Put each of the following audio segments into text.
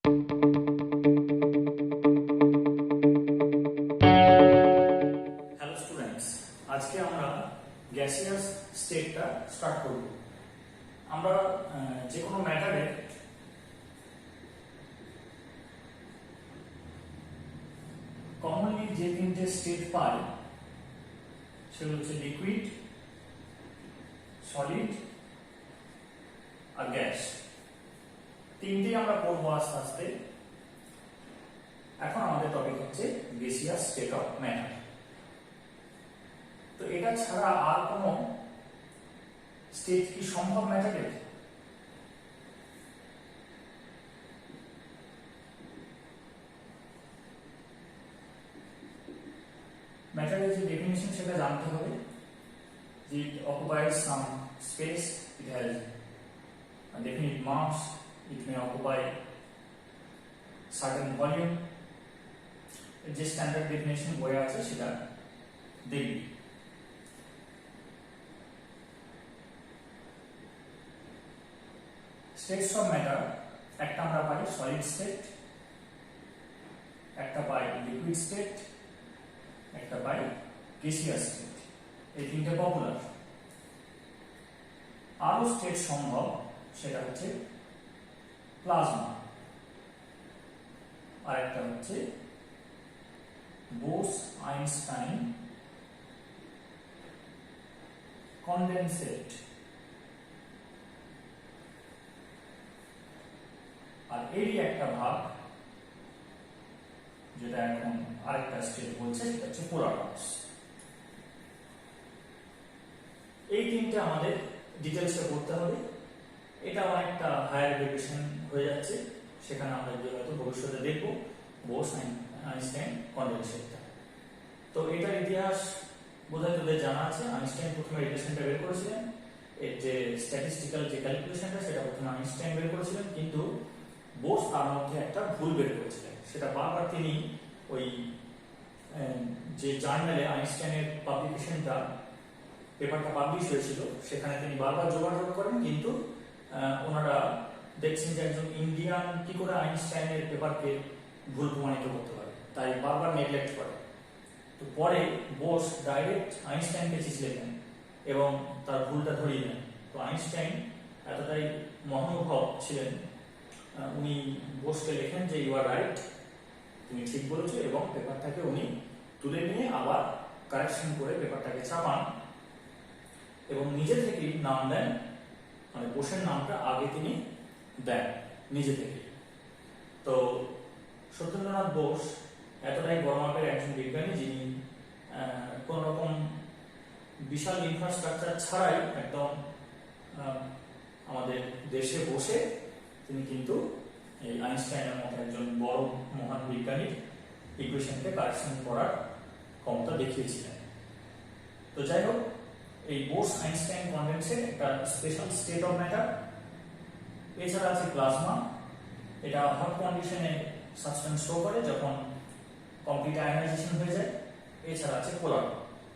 Hello students, আজকে আমরা gaseous স্টেটটা start করব। আমরা যে কোনো ম্যাটারের কমনলি যে তিনটে স্টেট পাই সেগুলো হচ্ছে লিকুইড, সলিড আর গ্যাস। তিনটেই আমরা পড়বো আস্তে আস্তে। এখন আমাদের টপিক হচ্ছে গ্যাসিয়াস স্টেট অফ ম্যাটার। তো এটা ছাড়া আর কোনো স্টেট কি সম্ভব ম্যাটারের? ম্যাটারের যে ডেফিনিশন সেটা জানতে হবে যে it occupies some space, it has a definite mass, it may occupy certain volume। যে স্ট্যান্ডার্ড ডেফিনিশন বইয়ে আছে সেটা দেখবি। স্টেটস অফ ম্যাটার একটা আমরা পাই সলিড স্টেট, একটা পাই লিকুইড স্টেট, একটা পাই গ্যাসিয়াস স্টেট। এই তিনটে পপুলার। আরো স্টেট সম্ভব, সেটা হচ্ছে প্লাজমা, আর একটা হচ্ছে বোস-আইনস্টাইন কনডেনসেট। আর এরই একটা ভাগ যেটা এখন আরেকটা স্টেট বলছে সেটা হচ্ছে পোলার মাস। এই তিনটে আমাদের ডিটেলসে পড়তে হবে। এটা অনেকটা হায়ার এডুকেশন হয়ে যাচ্ছে, সেখানে আমরা হয়তো ভবিষ্যতে দেখব বোস-আইনস্টাইন কনডেনসেটটা। তো এটার ইতিহাস বোধহয় তোদের জানা আছে। আইনস্টাইন প্রথমে রিলেশনটা বের করেছিলেন, এর যে স্ট্যাটিস্টিক্যাল যে ক্যালকুলেশনটা সেটা প্রথমে আইনস্টাইন বের করেছিলেন, কিন্তু বোস তার মধ্যে একটা ভুল বের করেছিলেন। সেটা বারবার তিনি ওই যে জার্নালে আইনস্টাইনের পাবলিকেশনটা পেপারটা পাবলিশ হয়েছিল সেখানে তিনি বারবার যোগাযোগ করেন, কিন্তু ওনারা দেখছেন যে একজন ইন্ডিয়ান কি করে আইনস্টাইনের পেপারকে ভুল প্রমাণিত করতে পারে, তাই বারবার নেগলেক্ট করে। তো পরে বোস ডাইরেক্ট আইনস্টাইনকে চিঠি লেখেন এবং তার ভুলটা ধরিয়ে দেন। তো আইনস্টাইন এতটাই মহানুভব ছিলেন, উনি বোসকে লেখেন যে ইউ আর রাইট, তুমি ঠিক বলেছো, এবং পেপারটাকে উনি তুলে নিয়ে আবার কারেকশন করে পেপারটাকে ছাপান এবং নিজে থেকেই নাম দেন, মানে বোসের নামটা আগে তিনি দেন নিজে থেকে। তো সত্যেন্দ্রনাথ বোস এতটাই বড় মাপের একজন বিজ্ঞানী, যিনি কোন রকম বিশাল ইনফ্রাস্ট্রাকচার ছাড়াই একদম আমাদের দেশে বসে তিনি কিন্তু এই আইনস্টাইনের মতো একজন বড় মহান বিজ্ঞানীর ইকুয়েশনকে কারেকশন করার ক্ষমতা দেখিয়েছিলেন। তো যাই হোক, এই বোস-আইনস্টাইন কনডেনসেট একটা স্পেশাল স্টেট অফ ম্যাটার। এছাড়া আছে প্লাজমা, এটা হট কন্ডিশনে সাবস্টেন্স শো করে যখন কমপ্লিট আয়নাইজেশন হয়ে যায়। এছাড়া আছে পোলার।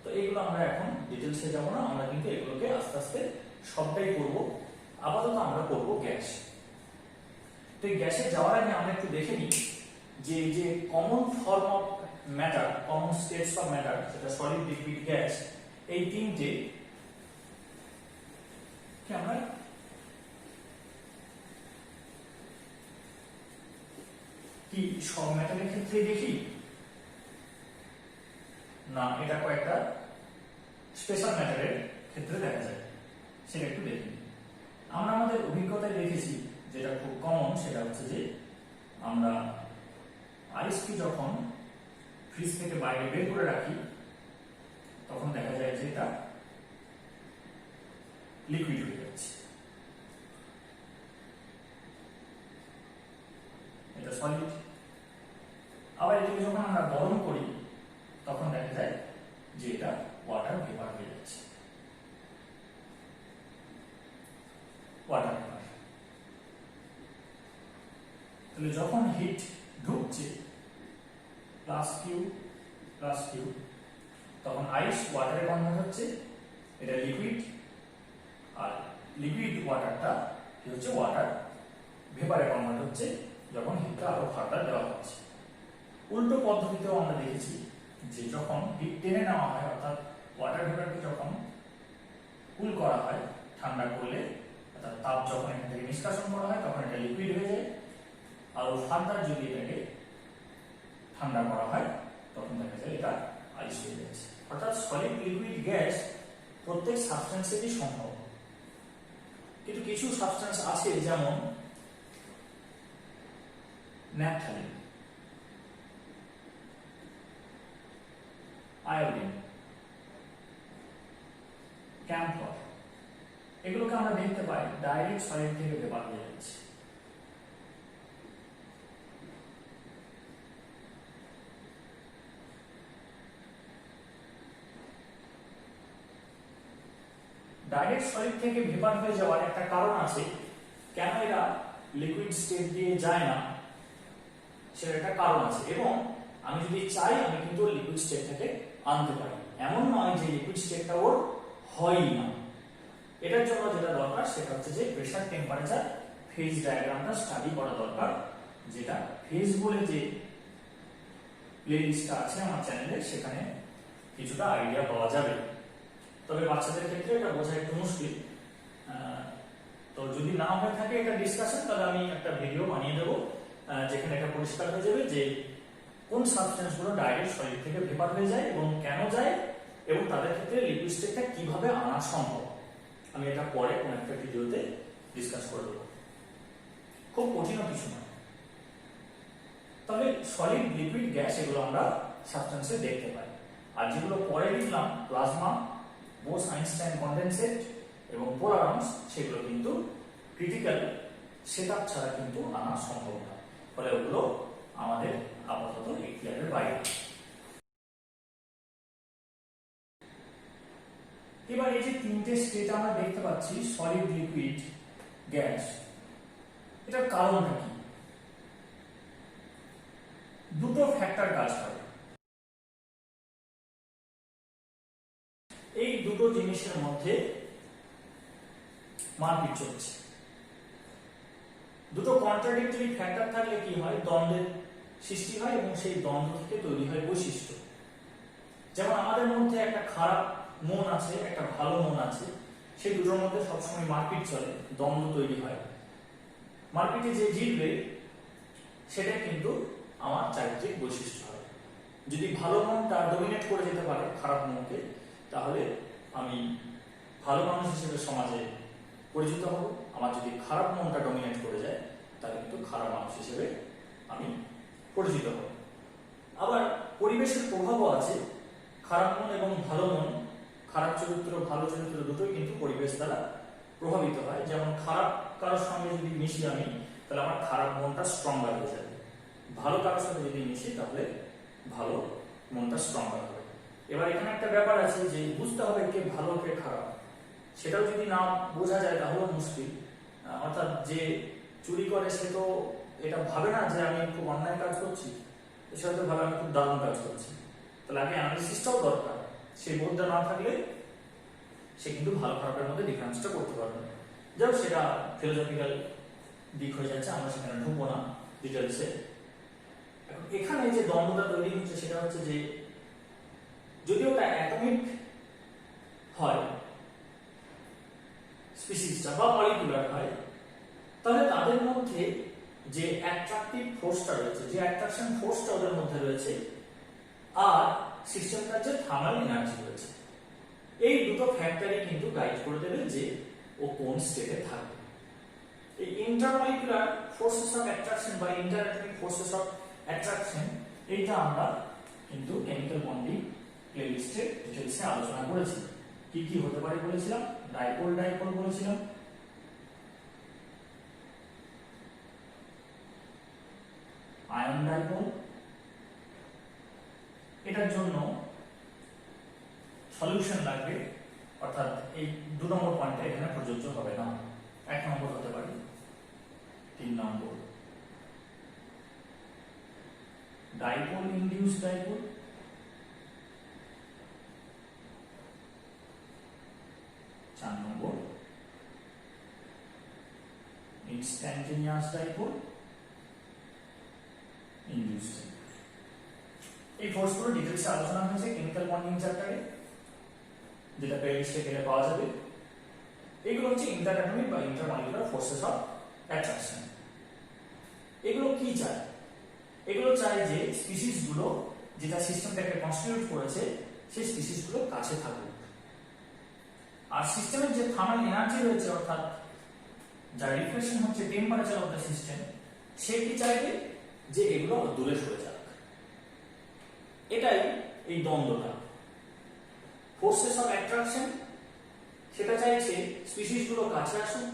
তো এইগুলো আমরা এখন ডিটেলসে যাব না, আমরা কিন্তু এগুলোকে আস্তে আস্তে সবটাই করব। আপাতত আমরা করব গ্যাস। তো এই গ্যাসে যাওয়ার আগে আমরা একটু দেখে নিই যে যে common form of matter, common states of matter, সেটা সলিড, লিকুইড, গ্যাস, এই তিনটে আমরা কি সব ম্যাটারের ক্ষেত্রে দেখি না, এটা কয়েকটা স্পেশাল ম্যাটারের ক্ষেত্রে দেখা যায়, সেটা একটু দেখি। আমরা আমাদের অভিজ্ঞতায় দেখেছি যেটা খুব কমন, সেটা হচ্ছে যে আমরা আইসকে যখন ফ্রিজ থেকে বাইরে বের করে রাখি তখন দেখা যায় যে এটা লিকুইড হয়ে যাচ্ছে, এটা সলিড। আবার এটাকে যখন আমরা গরম করি তখন দেখা যায় যে এটা ওয়াটার ভেপার হয়ে যাচ্ছে, ওয়াটার ভেপার। তাহলে যখন হিট ঢুকছে প্লাস কিউ প্লাস কিউ, তখন আইস ওয়াটারে কনভার্ট হচ্ছে, এটা লিকুইড। আর লিকুইড ওয়াটারটা কি হচ্ছে, ওয়াটার ভেপারে কনভার্ট হচ্ছে যখন হিটটা ফার্দার দেওয়া হচ্ছে। উল্টো পদ্ধতিতেও আমরা দেখেছি যে যখন হিট টেনে নেওয়া হয়, অর্থাৎ ওয়াটার ভেপারকে যখন কুল করা হয়, ঠান্ডা করলে অর্থাৎ তাপ যখন এখান থেকে নিষ্কাশন করা হয় তখন এটা লিকুইড হয়ে যায়, আর ফার্দার যদি এটাকে ঠান্ডা করা হয় তখন দেখা যায় এটা আইস হয়ে যাচ্ছে। অর্থাৎ সলিড লিকুইড গ্যাস প্রত্যেক সাবস্টেন্সেরই সম্ভব, কিন্তু কিছু সাবস্টেন্স আছে যেমন ন্যাপথালিন, আয়োডিন, ক্যাম্ফর, এগুলোকে আমরা দেখতে পাই ডাইরেক্ট সলিড থেকে ভেপার হয়ে যাচ্ছে। ডাইরেক্ট সলিড থেকে ভেপার হয়ে যাওয়ার একটা কারণ আছে, কেন এরা লিকুইড স্টেট দিয়ে যায় না সেটা একটা কারণ আছে, এবং আমি যদি চাই আমি কিন্তু লিকুইড স্টেটটাকে আনতে পারি, এমন নয় যে লিকুইড স্টেটটা ওর হয়ই না। এটার জন্য যেটা দরকার সেটা হচ্ছে যে প্রেসার, টেম্পারেচার, ফেজ ডায়াগ্রামটা স্টাডি করা দরকার, যেটা ফেজ বলে যে প্লেলিস্টটা আছে আমার চ্যানেলে সেখানে কিছুটা আইডিয়া পাওয়া যাবে। তবে বাচ্চাদের ক্ষেত্রে এটা বোঝা একটু মুশকিল, তো যদি না হয়ে থাকে এটা ডিসকাশন, তাহলে আমি একটা ভিডিও বানিয়ে দেবো যেখানে এটা পরিষ্কার হয়ে যাবে যে কোন সাবস্টেন্সগুলো ডাইরেক্ট সলিড থেকে ভেপার হয়ে যায় এবং কেন যায়, এবং তাদের ক্ষেত্রে লিকুইড স্টেটটা কিভাবে আনা সম্ভব। আমি এটা পরে কোন একটা ভিডিওতে ডিসকাস করে দেবো, খুব কঠিনও কিছু নয়। তবে সলিড, লিকুইড, গ্যাস এগুলো আমরা সাবস্টেন্সে দেখতে পাই, আর যেগুলো পরে লিখলাম প্লাজমা, বোস আইনস্টাইন কনডেনসেট এবং পোলার আর্মস, সেগুলো কিন্তু ক্রিটিক্যাল সেটআপ ছাড়া কিন্তু আনা সম্ভব না, ফলে ওগুলো আমাদের আপাতত এখতিয়ারের বাইরে। এবার এই যে তিনটে স্টেট আমরা দেখতে পাচ্ছি, সলিড, লিকুইড, গ্যাস, এটার কারণটা কি? দুটো ফ্যাক্টর কাজ করে। এই দুটো জিনিসের মধ্যে মারপিট চলছে। দুটো কন্ট্রাডিক্টরি ফ্যাক্টর থাকলে কি হয়, দ্বন্দ্বের সৃষ্টি হয় এবং সেই দ্বন্দ্ব থেকে তৈরি হয় বৈশিষ্ট্য। যেমন আমাদের মধ্যে একটা খারাপ মন আছে, একটা ভালো মন আছে, সেই দুটোর মধ্যে সবসময় মারপিট চলে, দ্বন্দ্ব তৈরি হয়। মারপিটে যে জিতবে সেটা কিন্তু আমার চারিত্রিক বৈশিষ্ট্য হয়। যদি ভালো মনটা ডমিনেট করে যেতে পারে খারাপ মনকে, তাহলে আমি ভালো মানুষ হিসেবে সমাজে পরিচিত হব। আমার যদি খারাপ মনটা ডমিনেট করে যায় তাহলে কিন্তু খারাপ মানুষ হিসেবে আমি পরিচিত হব। আবার পরিবেশের প্রভাবও আছে, খারাপ মন এবং ভালো মন, খারাপ চরিত্র ভালো চরিত্র দুটোই কিন্তু পরিবেশ দ্বারা প্রভাবিত হয়। যেমন খারাপ কারোর সঙ্গে যদি মিশি আমি, তাহলে আমার খারাপ মনটা স্ট্রঙ্গার হয়ে যাবে, ভালো কারোর সাথে যদি মিশি তাহলে ভালো মনটা স্ট্রঙ্গার হবে। এবার এখানে একটা ব্যাপার আছে যে বুঝতে হবে কে ভালো কে খারাপ, সেটাও যদি না বোঝা যায় তাহলেও মুশকিল। অর্থাৎ যে চুরি করে সে তো এটা ভাবে না যে আমি খুব অন্যায় কাজ করছি, সে হয়তো ভাবে আমি খুব দারুণ কাজ করছি। তাহলে আগে অ্যানালিসিসটাও দরকার, সেই বোধটা না থাকলে সে কিন্তু ভালো খারাপের মধ্যে ডিফারেন্সটা করতে পারবে না। যাও সেটা ফিলোসফিক্যাল দিক হয়ে যাচ্ছে, আমরা সেখানে ঢুকবো না ডিটেলসে। এখন এখানে যে দ্বন্দ্বটা তৈরি হচ্ছে সেটা হচ্ছে যে যদি ওটা অ্যাটমিক হয় স্পিসিসটা বা মলিকুলার হয়, তাহলে তাদের মধ্যে যে অ্যাট্রাকটিভ ফোর্সটা রয়েছে, যে অ্যাট্রাকশন ফোর্সটা ওদের মধ্যে রয়েছে, আর সিস্টেমটার যে থার্মাল এনার্জি রয়েছে, এই দুটো ফ্যাক্টরই কিন্তু গাইড করে দেবে যে ও কোন স্টেটে থাকবে। এই ইন্টারমলিকুলার ফোর্সেস অফ অ্যাট্রাকশন বা ইন্টারঅ্যাটমিক ফোর্সেস অফ অ্যাট্রাকশন, এইটা আমরা কিন্তু কেমিক্যাল বন্ডিং প্লেলিস্টে ডিটেইলসে আলোচনা করেছি। কি কি হতে পারে বলেছিলাম, ডাইপোল ডাইপোল বলেছিলাম, আয়ন ডাইপোল। এটার জন্য সলিউশন লাগবে, অর্থাৎ এই 2 নম্বর পয়েন্টটা এখানে প্রযোজ্য হবে না, 1 নম্বর হতে পারে, 3 নম্বর ডাইপোল ইনডিউসড ডাইপোল, 4 নম্বর ইনস্ট্যান্টেনিয়াস ডাইপোল, ইনডিউসড। এই ফোর্সগুলো ডিটেইলসে আলোচনা হয়েছে কেমিক্যাল বন্ডিং চ্যাপ্টারে, যেটা প্লেলিস্টে গেলে পাওয়া যাবে। এগুলো হচ্ছে ইন্টার অ্যাটমিক বা ইন্টারমলিকুলার ফোর্সেস অফ অ্যাট্রাকশন। এগুলো কি চায়? এগুলো চায় যে স্পিসিসগুলো যেটা সিস্টেমটাকে কনস্টিটিউট করেছে সেই স্পিসিসগুলো কাছে থাকুক। আর সিস্টেমের যে থার্মাল এনার্জি রয়েছে, অর্থাৎ যার রিফ্লেকশন হচ্ছে টেম্পারেচার অফ দ্য সিস্টেম, সে কি চাইবে যে এগুলো দূরে সরে যাক। এটাই এই দ্বন্দ্বটা। ফোর্সেস অফ অ্যাট্রাকশন সেটা চাইছে স্পিসিসগুলো কাছে আসুক,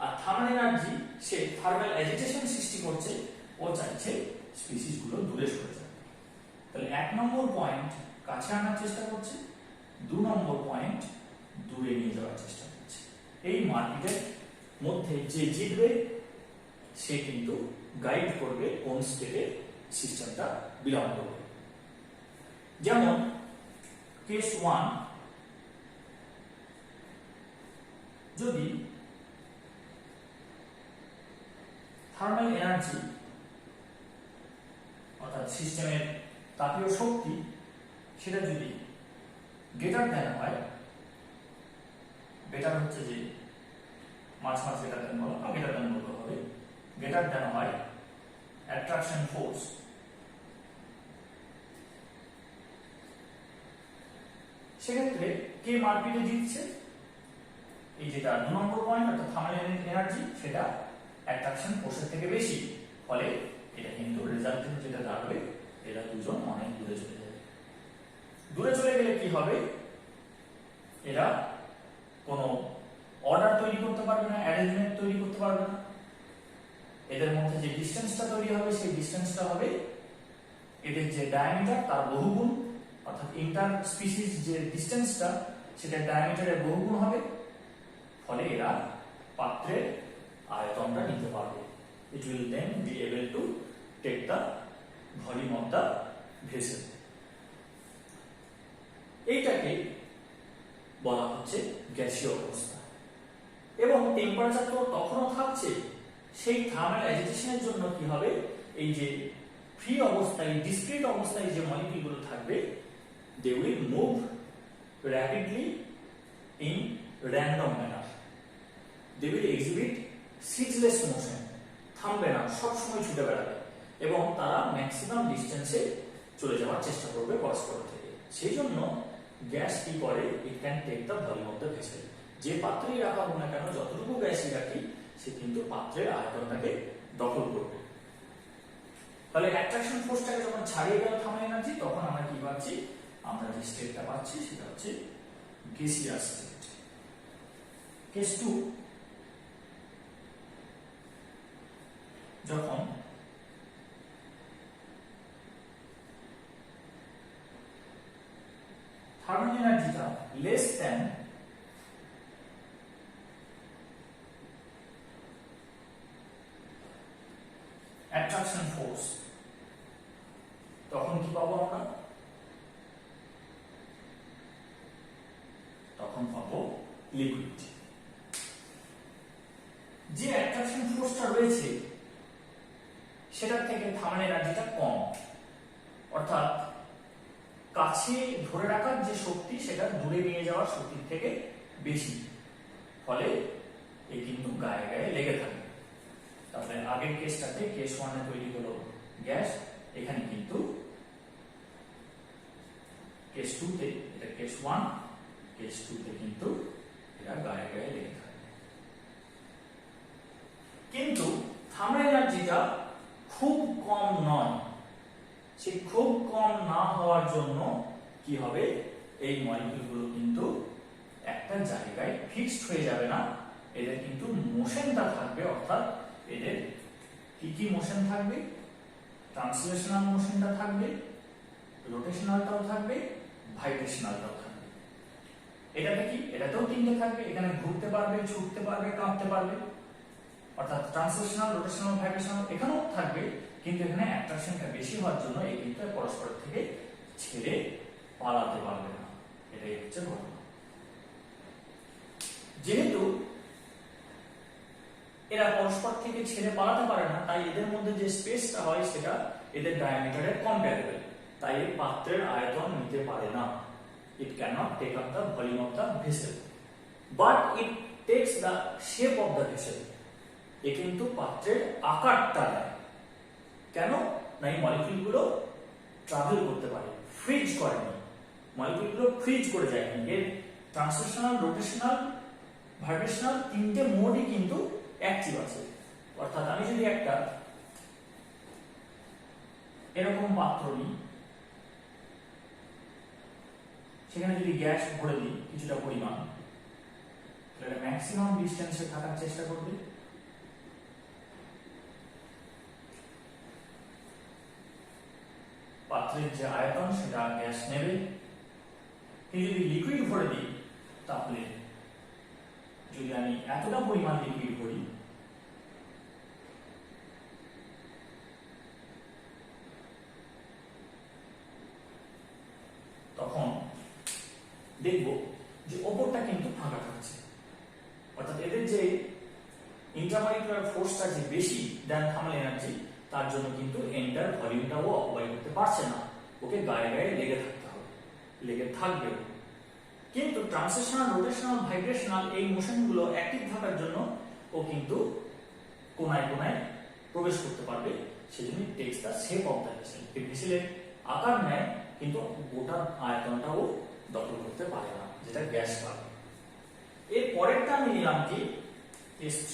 আর থার্মাল এনার্জি সে থার্মাল অ্যাজিটেশন সৃষ্টি করছে, ও চাইছে স্পিসিসগুলো দূরে সরে যাক। তাহলে 1 নম্বর পয়েন্ট কাছে আনার চেষ্টা করছে, 2 নম্বর পয়েন্ট দূরে নিয়ে যাওয়ার চেষ্টা করছে। এই মার্কেটের মধ্যে যে জিতবে সে কিন্তু গাইড করবে কোন স্টেটে সিস্টেমটা বিলং করবে। যেমন কেস 1, যদি থার্মাল এনার্জি অর্থাৎ সিস্টেমের তাপীয় শক্তি সেটা যদি গ্রেটার দ্যান হয়, বেটার হচ্ছে যে মাছ গ্রেটার দ্যান বলা বা গ্রেটার দ্যান বলতে হবে, গ্রেটার দ্যান হয় অ্যাট্রাকশন ফোর্স, সেক্ষেত্রে কে মারপিটে জিতছে? এই যেটা 2 নম্বর পয়েন্ট অর্থাৎ থার্মাল এনার্জি সেটা অ্যাট্রাকশন ফোর্সের থেকে বেশি, ফলে এটা কিন্তু রেজাল্টেন্ট যেটা দাঁড়াবে এরা দুজন অনেক দূরে চলে যাবে। দূরে চলে গেলে কি হবে? এরা কোনো অর্ডার তৈরি করতে পারবে না, অ্যারেঞ্জমেন্ট তৈরি করতে পারবে না। এদের মধ্যে যে ডিসটেন্সটা তৈরি হবে সেই ডিসটেন্সটা হবে এদের যে ডায়ামিটার তার বহুগুণ, অর্থাৎ ইন্টার স্পিসিস যে ডিসটেন্সটা সেটা ডায়ামিটারের বহুগুণ হবে, ফলে এরা পাত্রের আয়তনটা নিতে পারবে। It will then be able to take the volume of the vessel. এইটাকে বলা হচ্ছে গ্যাসীয় অবস্থা। এবং টেম্পারেচার তো তখনও থাকছে, সেই থার্মাল অ্যাজিটেশনের জন্য কি হবে? এই যে ফ্রি অবস্থায়, ডিসক্রিট অবস্থায় যে মলিকিউলগুলো থাকবে, they will move rapidly in random manner. They will exhibit ceaseless motion, থামবে না, সবসময় ছুটে বেড়াবে, এবং তারা ম্যাক্সিমাম ডিস্টেন্সে চলে যাওয়ার চেষ্টা করবে পরস্পর থেকে। সেই জন্য গ্যাস কি করে? It can take the volume of the vessel. যে পাত্রেই রাখা হোক না কেন, যতটুকু গ্যাসই রাখি, সে কিন্তু পাত্রের আয়তনটাকে দখল করবে। তাহলে অ্যাট্রাকশন ফোর্সটাকে যখন ছাড়িয়ে গেল থার্মাল এনার্জি, তখন আমরা কি পাচ্ছি? আমরা যে স্টেটটা পাচ্ছি সেটা হচ্ছে গ্যাসিয়াস স্টেট। কেস 2, যখন থার্মাল এনার্জিটা লেস দ্যান অ্যাট্রাকশন ফোর্স, তখন কি পাবো আমরা? তখন পাবো লিকুইড। যে অ্যাট্রাকশন ফোর্সটা রয়েছে সেটার থেকে থার্মাল এনার্জিটা কম, অর্থাৎ কাছে ধরে রাখার যে শক্তি সেটা দূরে নিয়ে যাওয়ার শক্তির থেকে বেশি, ফলে এ কিন্তু গায়ে গায়ে লেগে থাকে। তাহলে আগের কেসটাতে কেস 1 এ তৈরি হলো গ্যাস, এখানে কিন্তু কেস 2 তে, এটা কেস 1, কেস 2 তে কিন্তু এটা গায়ে গায়ে লেগে থাকে। কিন্তু থার্মাল এনার্জিটা খুব কম নয়, সে খুব কম না হওয়ার জন্য কি হবে? এই মলিকিউলগুলো কিন্তু একটা জায়গায় ফিক্সড হয়ে যাবে না, এদের কিন্তু মোশনটা থাকবে। অর্থাৎ এদের কি কি মোশন থাকবে? ট্রান্সলেশনাল মোশনটা থাকবে, রোটেশনালটাও থাকবে, ভাইব্রেশনালটাও থাকবে। এটাতে কি? এটাতেও তিনটে থাকবে, এখানে ঘুরতে পারবে, ছুটতে পারবে, কাঁপতে পারবে, অর্থাৎ ট্রান্সলেশনাল, রোটেশনাল, ভাইব্রেশনাল এখানেও থাকবে। কিন্তু এখানে অ্যাট্রাকশনটা বেশি হওয়ার জন্য এই কিন্তু পরস্পর থেকে ছেড়ে পালাতে পারবে না, এটাই হচ্ছে ঘটনা। যেহেতু এরা পরস্পর থেকে ছেড়ে পালাতে পারে না, তাই এদের মধ্যে যে স্পেসটা হয় সেটা এদের ডায়ামিটারের কম্প্যারেবল, তাই এই পাত্রের আয়তন নিতে পারে না। It cannot take up the volume of the vessel, but it takes the shape of the vessel. এ কিন্তু পাত্রের আকারটা নেয়। কেন না, এই মলিকিউলগুলো ট্রাভেল করতে পারে, ফ্রিজ করেনি, মলিকিউলগুলো ফ্রিজ করে যায়নি। এর ট্রান্সলেশনাল, রোটেশনাল, ভাইব্রেশনাল তিনটে মোডই কিন্তু অ্যাক্টিভ আছে। অর্থাৎ আমি যদি একটা এরকম পাত্র নিই, সেখানে যদি গ্যাস ভরে দিই কিছুটা পরিমাণ, তাহলে ম্যাক্সিমাম ডিস্টেন্সে থাকার চেষ্টা করবে। পাত্রের যে আয়তন সেটা গ্যাস নেবে। কিন্তু যদি লিকুইড ভরে দিই, তাহলে যদি আমি এতটা পরিমাণ লিকুইড ভরি, তখন দেখব যে ওপরটা কিন্তু ফাঁকা থাকছে। অর্থাৎ এদের যে ইন্ট্রামলিকুলার ফোর্সটা যে বেশি দেন থার্মাল এনার্জি, তার জন্য কিন্তু এন্টার ভলিউমটাও অকুপাই করতে পারছে না, ওকে গায়ে গায়ে লেগে থাকতে হবে, লেগে থাকবে। কিন্তু ট্রান্সলেশনাল, রোটেশনাল, ভাইব্রেশনাল এই মোশনগুলো অ্যাক্টিভ থাকার জন্য ও কিন্তু কোনায় কোনায় প্রবেশ করতে পারবে। সেজন্য text the shape of the vessel. এই ভেসেলের আকার নেয়, কিন্তু গোটা আয়তনটাও দখল করতে পারে না, যেটা গ্যাস পাবে। এর পরেরটা আমি নিলাম কি S3,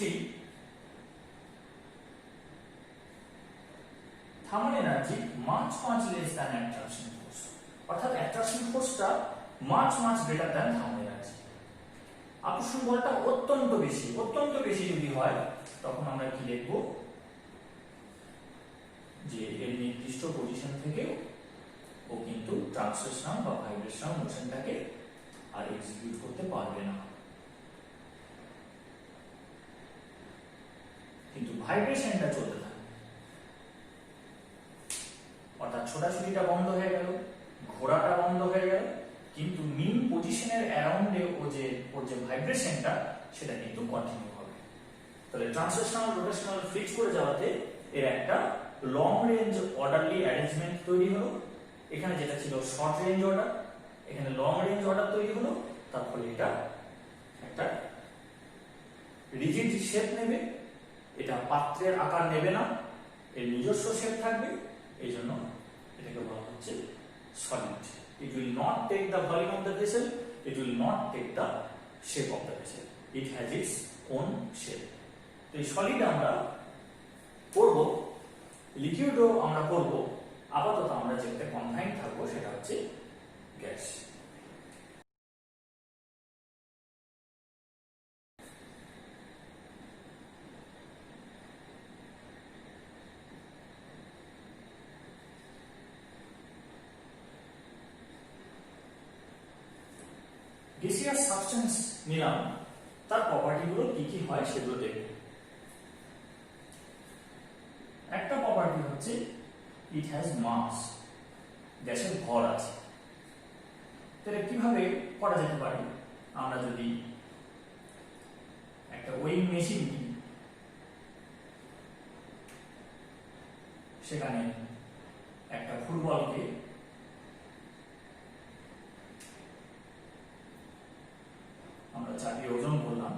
thermal energy much less than attraction force. অর্থাৎ অ্যাট্রাকশন ফোর্সটা much greater than thermal energy. আকর্ষণ বলটা অত্যন্ত বেশি যদি হয়, তখন আমরা কি দেখব যে এর নির্দিষ্ট পজিশন থেকে ও কিন্তু ট্রান্সলেশনাল বা ভাইব্রেশনাল মোশনটাকে আর এক্সিকিউট করতে পারবে না। কিন্তু ভাইব্রেশনটা চলতে থাকবে। অর্থাৎ ছোটাছুটিটা বন্ধ হয়ে গেল, ঘোরাটা বন্ধ হয়ে গেল, কিন্তু মিন পজিশনের অ্যারাউন্ডে ওর যে ভাইব্রেশনটা সেটা কিন্তু কন্টিনিউ হবে। তাহলে ট্রান্সলেশনাল, রোটেশনাল ফ্রিজ করে যাওয়াতে এর একটা লং রেঞ্জ অর্ডারলি অ্যারেঞ্জমেন্ট তৈরি হলো। এখানে যেটা ছিল শর্ট রেঞ্জ অর্ডার, এখানে লং রেঞ্জ অর্ডার তৈরি হলো। তারপরে এটা একটা রিজিড শেপ নেবে, এটা পাত্রের আকার নেবে না, এর নিজস্ব শেপ থাকবে। এই জন্য এটাকে বলা হচ্ছে solid. It will not take the volume of the vessel, it will not take the shape of the vessel, it has its own shape. তো এই সলিড আমরা পড়ব, লিকুইডও আমরা পড়ব। আপাতত আমরা যেটা কনফাইন থাকবো সেটা হচ্ছে গ্যাস। গ্যাসিয়াস সাবস্টেন্স নিলাম, তার প্রপার্টিগুলো কি কি হয় সেগুলো দেখব। একটা প্রপার্টি হচ্ছে ইট হ্যাজ মাস, গ্যাসের ভর আছে। তাহলে কিভাবে করা যেতে পারে? আমরা যদি একটা ওয়েইং মেশিন কিনি, সেখানে একটা ফুটবলকে আমরা চাপিয়ে ওজন করলাম,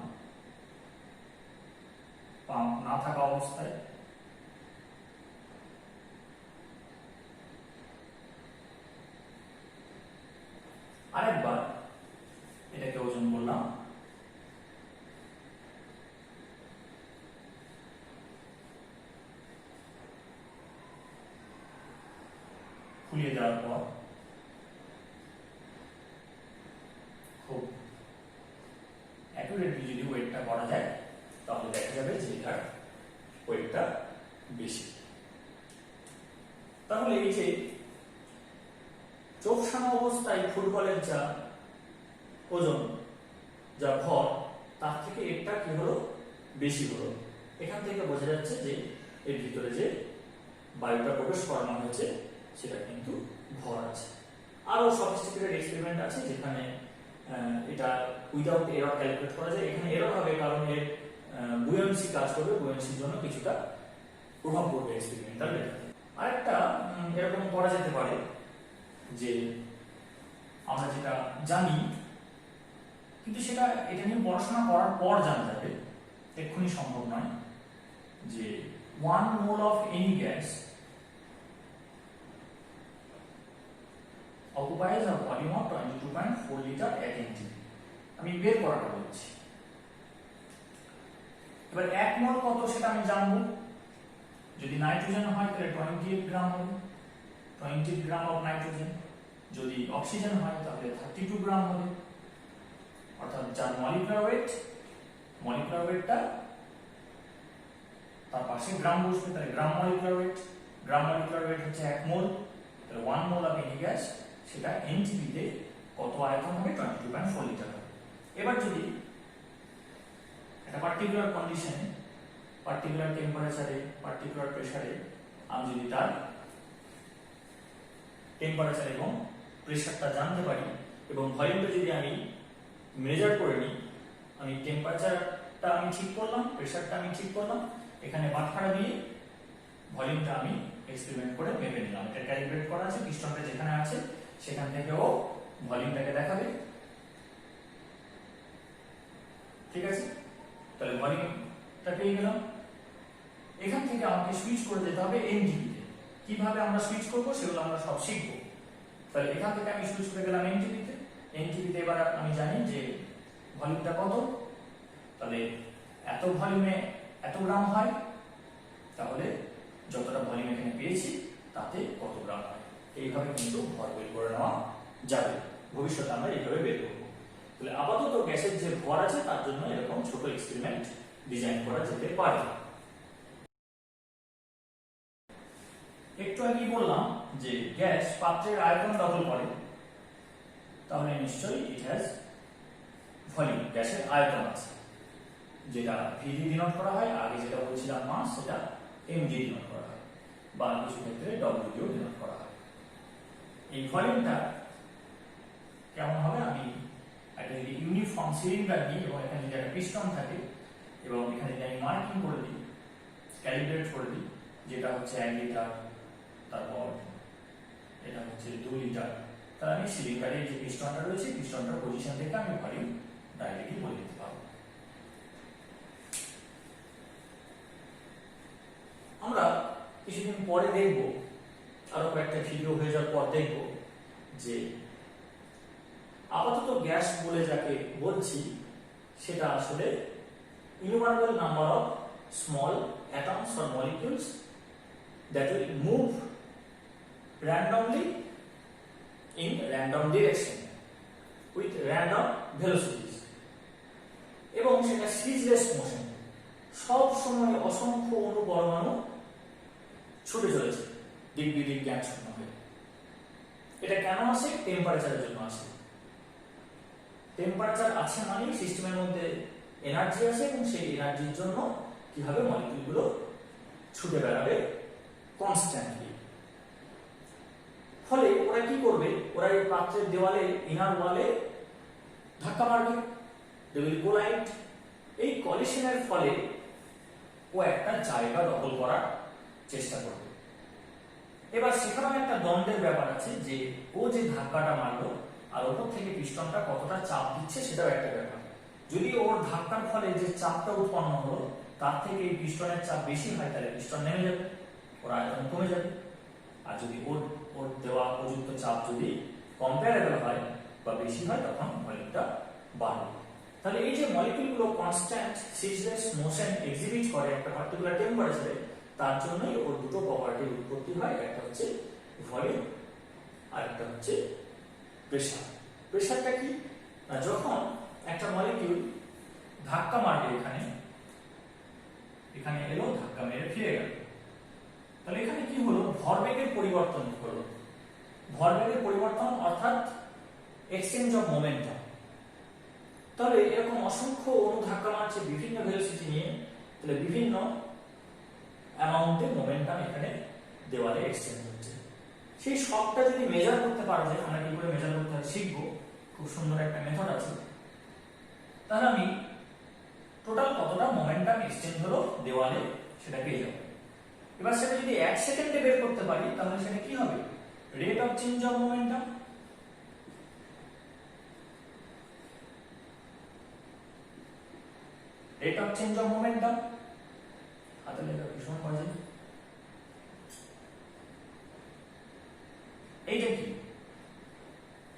পাম্প না থাকা অবস্থায়। আরেকবার এটাকে ওজন করলাম, ফুলিয়ে দেওয়ার পর খুব অ্যাকুরেটলি যদি ওয়েটটা করা যায়, তাহলে দেখা যাবে যে এটার ওয়েটটা বেশি। তাহলে এই যে চোপসানো অবস্থায় ফুটবলের যা ওজন, যা ভর, তার থেকে একটা কি হলো, বেশি হলো। এখান থেকে বোঝা যাচ্ছে যে এর ভিতরে যে বায়ুটা প্রবেশ করানো হয়েছে সেটা কিন্তু ভর আছে। আরো সফিস্টিকেটেড এক্সপেরিমেন্ট আছে যেখানে এটা উইদাউট এরর ক্যালকুলেট করা যায়। এখানে এরর হবে কারণ এর বুয়ান্সি কাজ করবে, বুয়ান্সির জন্য কিছুটা প্রভাব পড়বে এক্সপেরিমেন্টাল ডেটাতে। আরেকটা এরকম করা যেতে পারে যে আমরা যেটা জানি কিন্তু সেটা এটা নিয়ে পড়াশোনা করার পর জানা যাবে, এক্ষুনি সম্ভব নয়, যে 1 mole of any gas occupies a volume of 22.4 liter at NT। আমি বের করাটা বলছি। এবার 1 মোল কত সেটা আমি জানবো। যদি নাইট্রোজেন হয় তাহলে 28 গ্রাম হবে, 20 গ্রাম অফ নাইট্রোজেন। যদি অক্সিজেন হয় তাহলে 32 গ্রাম হবে, অর্থাৎ যার মলিকুলার ওয়েটটা তার পাশে গ্রাম বসবে, তাহলে গ্রাম মলিকুলার ওয়েট হচ্ছে 1 মোল, তাহলে 1 মোল অফ এনি গ্যাস সেটা এনটিপি তে কত আয়তন হবে, 22.4 লিটার হবে। এবার যদি একটা পার্টিকুলার কন্ডিশনে, পার্টিকুলার টেম্পারেচারে, পার্টিকুলার প্রেসারে আমি যদি তার টেম্পারেচার এবং প্রেসারটা জানতে পারি এবং ভলিউমটা যদি আমি মেজার করে নিই, আমি টেম্পারেচারটা আমি ঠিক করলাম, প্রেসারটা আমি ঠিক করলাম, এখানে বাটখারা দিয়ে ভলিউমটা আমি এক্সপেরিমেন্ট করে মেপে নিলাম। এটা ক্যালিব্রেট করা আছে, পিস্টনটা যেখানে আছে সেখান থেকে ও ভলিউমটাকে দেখাবে, ঠিক আছে। তাহলে ভলিউমটা পেয়ে গেলাম। এখান থেকে আমাকে সুইচ করে যেতে হবে এনটিপি তে। কিভাবে আমরা সুইচ করব সেগুলো আমরা সব শিখব। তাহলে এখান থেকে আমি সুইচ করে গেলাম এনটিপি তে। এনটিপি তে এবার আমি জানি যে ভলিউমটা কত, তাহলে এত ভলিউমে এত গ্রাম হয়, তাহলে যতটা ভলিউম এখানে পেয়েছি তাতে কত গ্রাম হয়। এইভাবে কিন্তু ভর বের করে নেওয়া যাবে, ভবিষ্যতে আমরা এইভাবে বের করব। তাহলে আপাতত গ্যাসের যে ভর আছে তার জন্য এরকম ছোট এক্সপেরিমেন্ট ডিজাইন করা যেতে পারে। একটু আগে বললাম যে গ্যাস পাত্রের আয়তন দখল করে, তাহলে নিশ্চয়ই ইট হ্যাজ ভলিউম, গ্যাসের আয়তন আছে, যেটা ভি দিয়ে ডিনোট করা হয়। আগে যেটা বলছিলাম মাস, সেটা এম দিয়ে ডিনোট করা হয়, বা কিছু ক্ষেত্রে ডব্লিউ দিয়েও ডিনোট করা হয়। এই ভলিউমটা কেমন হবে, আমি একটা যদি ইউনিফর্ম সিলিন্ডার নিই এবং এখানে যদি একটা পিস্টন থাকে এবং এখানে যদি আমি মার্কিং করে দিই, ক্যালিব্রেট করে দিই, যেটা হচ্ছে 1 লিটার, তারপর এটা হচ্ছে 2 লিটার, তাহলে আমি সিলিন্ডারের যে পিস্টনটা রয়েছে পিস্টনটার পজিশন থেকে আমি ভলিউম ডাইরেক্টলি বলে দিতে পারবো। আমরা কিছুদিন পরে দেখব, আরো কয়েকটা ভিডিও হয়ে যাওয়ার পর দেখব যে আপাতত গ্যাস বলে যাকে বলছি সেটা আসলে innumerable number of small atoms or molecules that will move randomly in random direction with random velocities, এবং সেটা সিরিজলেস মোশন, সব সময় অসংখ্য অণু পরমাণু ছুটে চলেছে দিক বিদিক জ্ঞান শূন্য হয়ে। এটা কেন আসে? টেম্পারেচারের জন্য আসে। টেম্পারেচার আছে মানে সিস্টেমের মধ্যে এনার্জি আছে, এবং সেই এনার্জির জন্য কি হবে, মলিকিউলগুলো ছুটে বেড়াবে কনস্ট্যান্টলি। ফলে ওরা কি করবে, ওরা এই পাত্রের দেওয়ালে, ইনার ওয়ালে ধাক্কা মারবে, দে উইল কোলাইড। এই কলিশনের ফলে ও একটা জায়গা দখল করার চেষ্টা করবে। এবার সেখানে একটা দ্বন্দ্বের ব্যাপার আছে, যে ও যে ধাক্কাটা মারলো আর ওপর থেকে পিস্টনটা কতটা চাপ দিচ্ছে সেটাও একটা ব্যাপার। যদি ওর ধাক্কার ফলে যে চাপটা উৎপন্ন হলো তার থেকে এই পিস্টনের চাপ বেশি হয়, তাহলে পিস্টন নেমে যাবে, ওর আয়তন কমে যাবে। আর যদি ওর দেওয়া উপযুক্ত চাপ যদি কম্পারেবল হয় বা বেশি হয়, তখন ভলিউমটা বাড়বে। তাহলে এই যে মলিকিউলগুলো কনস্ট্যান্ট সিরিজলেস মোশন এক্সিবিট করে একটা পার্টিকুলার টেম্পারেচারে, তার জন্যই ওর দুটো প্রপার্টির উৎপত্তি হয়, একটা হচ্ছে ভলিউম আর একটা হচ্ছে প্রেসার। প্রেসারটা কি না, যখন একটা মলিকিউল ধাক্কা মারবে, এখানে এলো, ধাক্কা মেরে ফিরে গেল, তাহলে এখানে কি হলো, ভরবেগের পরিবর্তন হলো। ভরবেগের পরিবর্তন অর্থাৎ এক্সচেঞ্জ অফ মোমেন্টাম। তাহলে এরকম অসংখ্য অণু ধাক্কা মারছে বিভিন্ন ভেলোসিটি নিয়ে, তাহলে বিভিন্ন অ্যামাউন্টে মোমেন্টাম এখানে দেওয়ালে এক্সচেঞ্জ হচ্ছে। সেই সবটা যদি মেজার করতে পারা যায়, আমরা কি করে মেজার করতে হয় শিখবো, খুব সুন্দর একটা মেথড আছে। তাহলে আমি টোটাল কতটা মোমেন্টাম এক্সচেঞ্জ হলো দেওয়ালে সেটা পেয়ে যাবো। এবার সেটা যদি 1 সেকেন্ডে বের করতে পারি তাহলে সেটা কি হবে, rate of change of momentum. Rate of change of momentum হাতে লেখা ভীষণ বাজে। এইটা কি,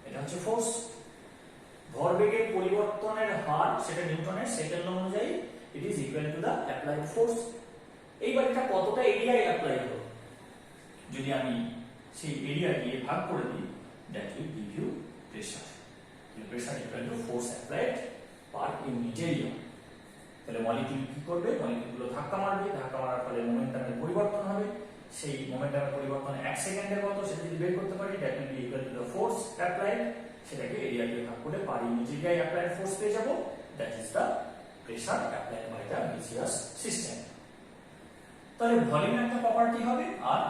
এটা হচ্ছে ফোর্স। ভরবেগের পরিবর্তনের হার সেটা নিউটনের সেকেন্ড ল অনুযায়ী it is equal to the applied force. এইবার এটা কতটা এরিয়ায় অ্যাপ্লাই হলো, যদি আমি সেই এরিয়া দিয়ে ভাগ করে দিই, that will give you pressure. Pressure equal to force applied per unit area. তাহলে মলিকিউল কি করবে, মলিকিউলগুলো ধাক্কা মারবে, ধাক্কা মারার ফলে মোমেন্টামের পরিবর্তন হবে। সেই মোমেন্টামের পরিবর্তন 1 সেকেন্ডে কত সেটা যদি বের করতে পারি, that will be equal to the force applied. সেটাকে এরিয়া দিয়ে ভাগ করে পার ইউনিট এরিয়ায় অ্যাপ্লাইড ফোর্স পেয়ে যাব, that is the pressure applied by the gaseous system. তাহলে ভলিউম একটা প্রপার্টি হবে আর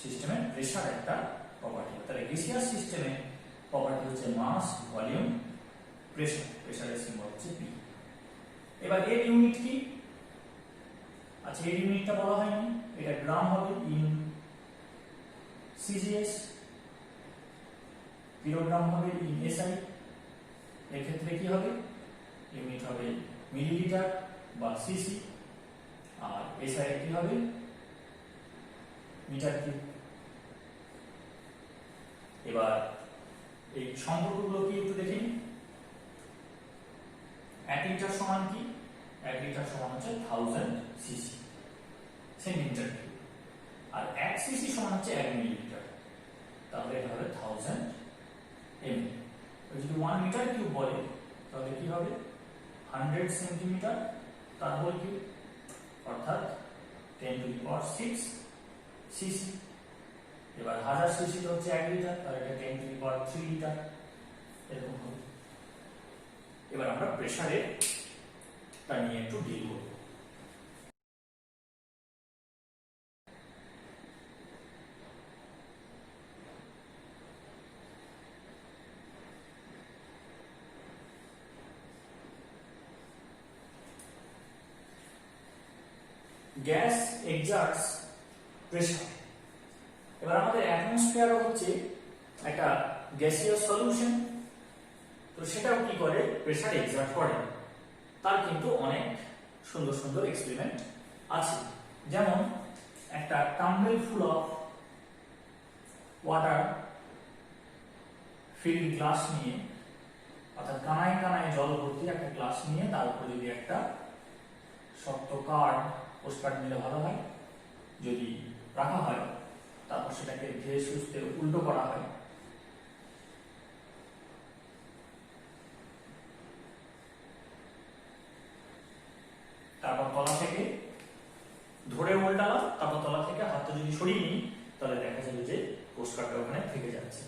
সিস্টেমের প্রেসার একটা প্রপার্টি হবে। তাহলে গেসিয়াস সিস্টেমের প্রপার্টি হচ্ছে মাস, ভলিউম, প্রেসার। প্রেসারের সিম্বল হচ্ছে পি। এবার এর ইউনিট কি, আচ্ছা এর ইউনিটটা বলা হয়নি, এটা গ্রাম হবে ইন সিজিএস, কিলোগ্রাম হবে ইন এসআই। এর ক্ষেত্রে কি হবে, ইউনিট হবে মিলিলিটার বা সিসি, আর এসআই কি হবে মিটার কিউব। এবার এই সম্পর্কগুলো কি একটু দেখে নিই। 1 লিটার সমান কি, 1 লিটার সমান হচ্ছে 1000 সিসি সেন্টিমিটার কিউব, আর 1 সিসি সমান হচ্ছে 1 মিলিলিটার, তাহলে এটা হবে 1000 এমএল। যদি 1 মিটার কিউব বলে তাহলে কি হবে 100 সেন্টিমিটার তার হোল কিউব, অর্থাৎ 10 টু দি পাওয়ার 6 সিসি। এবার 1000 সিসি তো হচ্ছে 1 লিটার, তাহলে এটা 10 টু দি পাওয়ার 3 লিটার এরকম হবে। এবার আমরা প্রেসারের তা নিয়ে একটু ডিল করব। Gas exerts pressure. এবার আমাদের অ্যাটমসফিয়ারও হচ্ছে একটা গ্যাসীয় সলিউশন, তো সেটাও কি করে প্রেসার এক্সার্ট করে। তার কিন্তু অনেক সুন্দর সুন্দর এক্সপেরিমেন্ট আছে। যেমন একটা tumble full of water field glass নিয়ে, অর্থাৎ কানায় কানায় জল ভর্তি একটা গ্লাস নিয়ে তার উপর যদি একটা শক্ত কার্ড, পোস্টকার্ড নিলে ভালো হয়, যদি রাখা হয়, তারপর সেটাকে ধীরে সুস্থে উল্টো করা হয়, তারপর তলা থেকে ধরে উল্টালাম, তারপর তলা থেকে হাতটা যদি সরিয়ে নিই তাহলে দেখা যাবে যে পোস্টকার্ডটা ওখানে থেকে যাচ্ছে।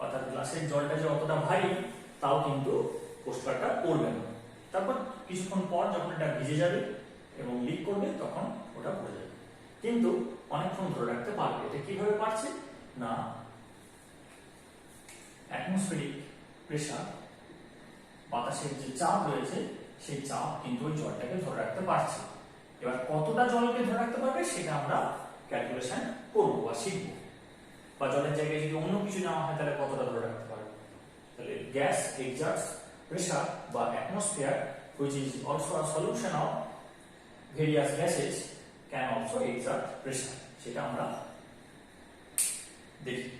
অর্থাৎ গ্লাসের জলটা যে অতটা ভারী তাও কিন্তু পোস্টকার্ডটা পড়বে না। তারপর কিছুক্ষণ পর যখন এটা ভিজে যাবে এবং লিক করবে তখন ওটা পড়ে যাবে, কিন্তু অনেকক্ষণ ধরে রাখতে পারবে। এটা কিভাবে পারছে না, অ্যাটমসফেরিক প্রেসার, বাতাসের যে চাপ রয়েছে সেই চাপ কিন্তু ওই জলটাকে ধরে রাখতে পারছে। এবার কতটা জলকে ধরে রাখতে পারবে সেটা আমরা ক্যালকুলেশন করবো বা শিখবো, বা জলের জায়গায় যদি অন্য কিছু নেওয়া হয় তাহলে কতটা ধরে রাখতে পারবে। তাহলে গ্যাস এক্সার্টস প্রেসার বা atmosphere which is also a solution of various gases can also exert pressure, সেটা আমরা দেখি।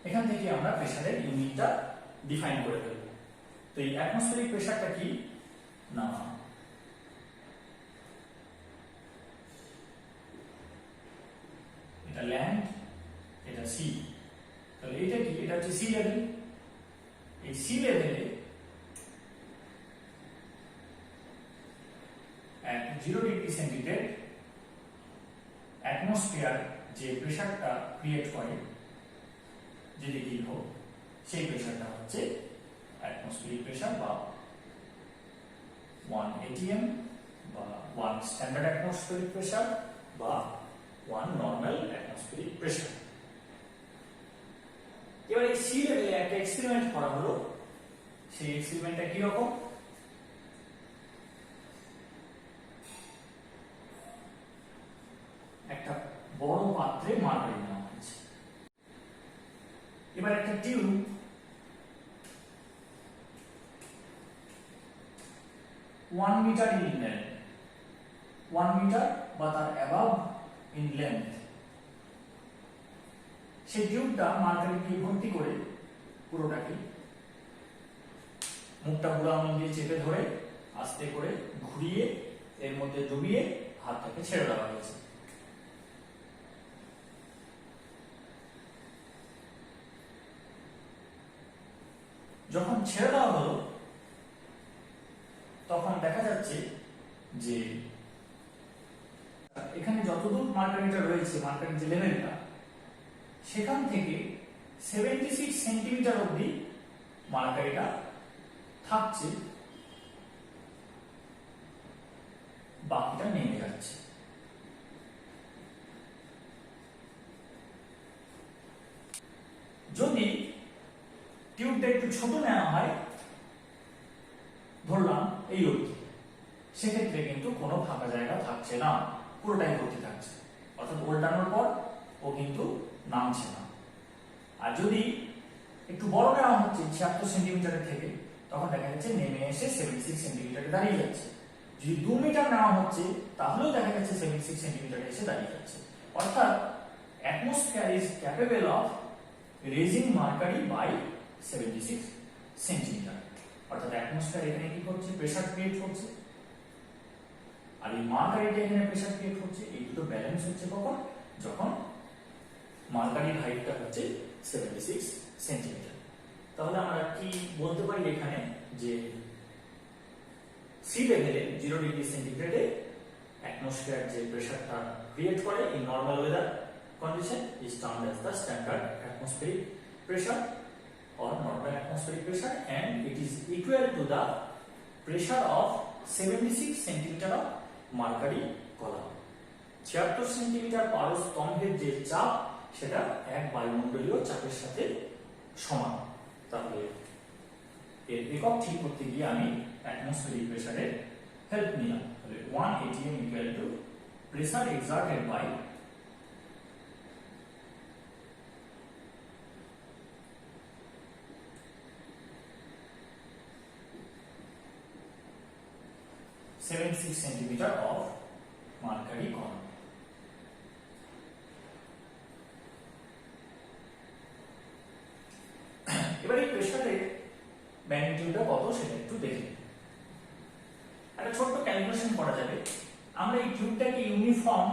এখান থেকে আমরা প্রেসারের ইউনিটটা ডিফাইন করে ফেলব। তো এই অ্যাটমসফিয়ারিক প্রেসারটা কি না, এটা ল্যান্ড, এটা সি। তাহলে এটা কি, এটা হচ্ছে সি লেভেল। এই সি লেভেলে at 0 ডিগ্রি সেন্টিগ্রেড অ্যাটমসফিয়ার যে প্রেসারটা ক্রিয়েট করে যেদিকেই হোক, সেই প্রেসারটা হচ্ছে অ্যাটমসফিয়ারিক প্রেসার বা 1 atm বা 1 স্ট্যান্ডার্ড অ্যাটমসফিয়ারিক প্রেসার বা 1 নর্মাল অ্যাটমসফিয়ারিক প্রেসার। এবার এই সি লেভেলে একটা এক্সপেরিমেন্ট করা হলো। সেই এক্সপেরিমেন্টটা কি রকম? একটা বড় পাত্রে মার্কারি নেওয়া হয়েছে। এবার একটা tube 1 metre in length, 1 metre বা তার অ্যাবাভ ইন লেন্থ, সেই টিউবটা মার্কারি দিয়ে ভর্তি করে পুরোটাকে মুখটা বুড়ো আঙুল দিয়ে চেপে ধরে আস্তে করে ঘুরিয়ে এর মধ্যে ডুবিয়ে হাতটাকে ছেড়ে দেওয়া হয়েছে। যখন ছেড়ে দেওয়া হলো তখন দেখা যাচ্ছে যে এখানে যতদূর মার্কারিটা রয়েছে, মার্কারির যে লেভেলটা, সেখান থেকে 76 সেন্টিমিটার অবধি মার্কারিটা থাকছে, বাকিটা নেমে যাচ্ছে। যদি টিউবটা একটু ছোট নেওয়া হয়, ধরলাম এই অবধি, সেক্ষেত্রে কিন্তু কোনো ফাঁকা জায়গা থাকছে না, পুরোটাই ভর্তি থাকছে, অর্থাৎ উল্টানোর পর ও কিন্তু নামছে না। আর যদি একটু বড় নেওয়া হচ্ছে 76 সেন্টিমিটারের থেকে, তখন দেখা যাচ্ছে নেমে এসে 76 সেন্টিমিটারে দাঁড়িয়ে যাচ্ছে। যদি 2 মিটার নেওয়া হচ্ছে তাহলেও দেখা যাচ্ছে 76 সেন্টিমিটারে এসে দাঁড়িয়ে যাচ্ছে। অর্থাৎ atmosphere is capable of raising mercury by 76 centimetre. অর্থাৎ অ্যাটমসফিয়ার এখানে কি করছে? প্রেসার ক্রিয়েট করছে, আর এই মার্কারিটা এখানে প্রেসার ক্রিয়েট করছে। এই দুটো ব্যালেন্স হচ্ছে কখন? যখন মার্কারির হাইটটা হচ্ছে 76 সেন্টিমিটার। তাহলে আমরা কি বলতে পারি এখানে যে সি লেভেলে 0 ডিগ্রি সেন্টিগ্রেডে অ্যাটমসফিয়ার যে প্রেসারটা ক্রিয়েট করে in normal weather condition is termed as the standard atmospheric pressure or normal atmospheric pressure, and it is equal to the pressure of 76 centimeter of mercury column. 76 centimetre পারদ স্তম্ভের যে চাপ, সেটা এক বায়ুমণ্ডলীয় চাপের সাথে সমান। তাহলে এর একক ঠিক করতে গিয়ে আমি অ্যাটমসফিয়ারিক প্রেসারের হেল্প নিলাম। তাহলে 1 atm equal to pressure exerted by 76 centimetre of mercury column. এবার এই প্রেসারের ম্যাগনিটিউডটা কত সেটা একটু দেখে নিই। একটা ছোট্ট ক্যালকুলেশন করা যাবে। আমরা এই টিউবটাকে ইউনিফর্ম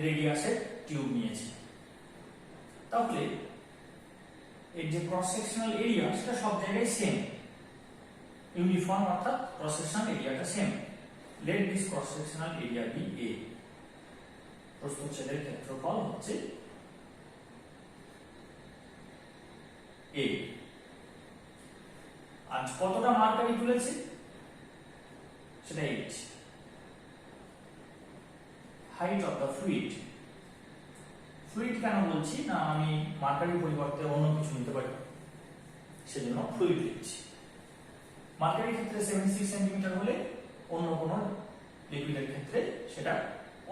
রেডিয়াসের টিউব নিয়েছি, তাহলে এর যে ক্রস সেকশনাল এরিয়া সেটা সব জায়গায় সেম, ইউনিফর্ম, অর্থাৎ ক্রস সেকশনাল এরিয়াটা same. Let this cross sectional area be A. প্রস্থচ্ছেদের ক্ষেত্রফল হচ্ছে এ। আজ কতটা মার্কারি তুলেছে সেটা 8। Height of the fluid, fluid কেন বলছি না, আমি মার্কারির পরিবর্তে অন্য কিছু নিতে পারি, সেজন্য ফ্লুইড লিখছি। মার্কারির ক্ষেত্রে 76 সেন্টিমিটার হলে অন্য কোনো লিকুইডের ক্ষেত্রে সেটা